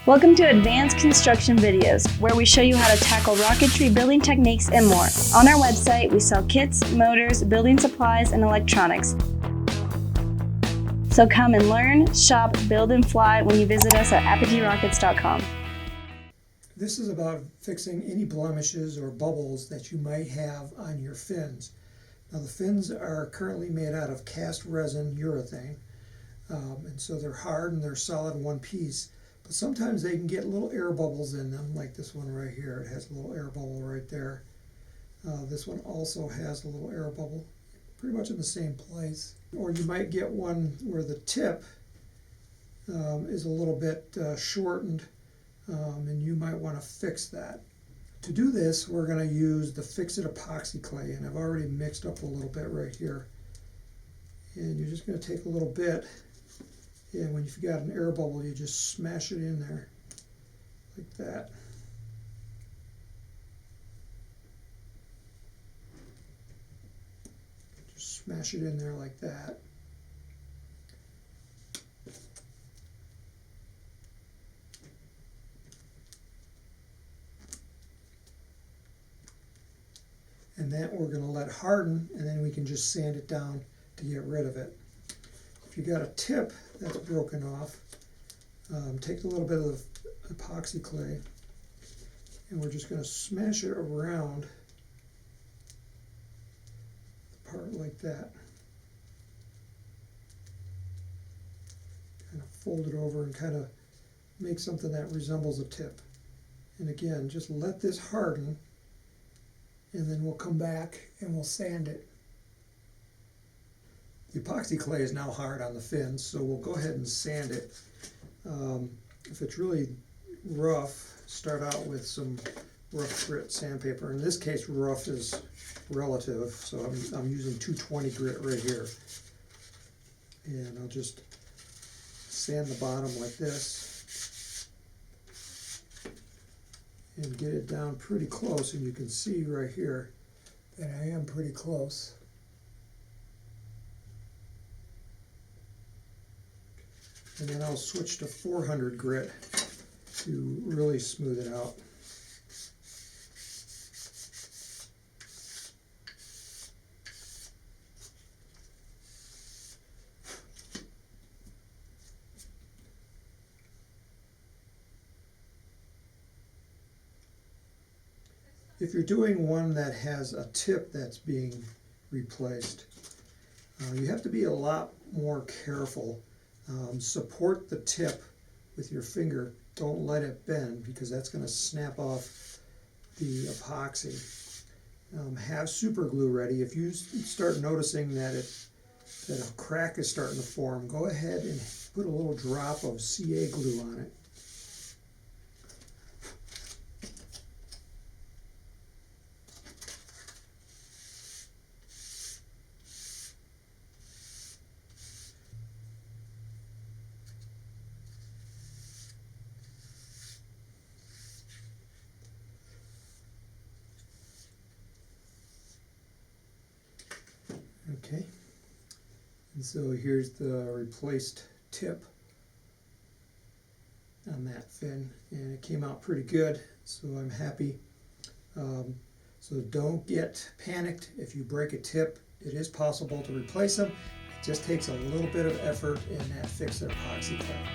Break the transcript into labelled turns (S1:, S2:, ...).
S1: Welcome to Advanced Construction Videos, where we show you how to tackle rocketry building techniques and more. On our website, we sell kits, motors, building supplies, and electronics. So come and learn, shop, build, and fly when you visit us at apogeerockets.com.
S2: This is about fixing any blemishes or bubbles that you might have on your fins. Now the fins are currently made out of cast resin urethane, and so they're hard and they're solid in one piece. But sometimes they can get little air bubbles in them, like this one right here. It has a little air bubble right there. This one also has a little air bubble, pretty much in the same place. Or you might get one where the tip is a little bit shortened, and you might want to fix that. To do this, we're going to use the Fix-It epoxy clay, and I've already mixed up a little bit right here. And you're just going to take a little bit, and when you've got an air bubble, you just smash it in there like that. Just smash it in there like that. And that we're going to let harden, and then we can just sand it down to get rid of it. If you got a tip that's broken off, take a little bit of epoxy clay, and we're just going to smash it around the part like that. Kind of fold it over and kind of make something that resembles a tip. And again, just let this harden, and then we'll come back and we'll sand it. The epoxy clay is now hard on the fins, so we'll go ahead and sand it. If it's really rough, start out with some rough grit sandpaper. In this case, rough is relative, so I'm using 220 grit right here. And I'll just sand the bottom like this and get it down pretty close, and you can see right here that I am pretty close. And then I'll switch to 400 grit to really smooth it out. If you're doing one that has a tip that's being replaced, you have to be a lot more careful. Support the tip with your finger. Don't let it bend, because that's going to snap off the epoxy. Have super glue ready. If you start noticing that a crack is starting to form, go ahead and put a little drop of CA glue on it. Okay, and so here's the replaced tip on that fin, and it came out pretty good, so I'm happy. So don't get panicked if you break a tip. It is possible to replace them. It just takes a little bit of effort in that Fix-It epoxy clay.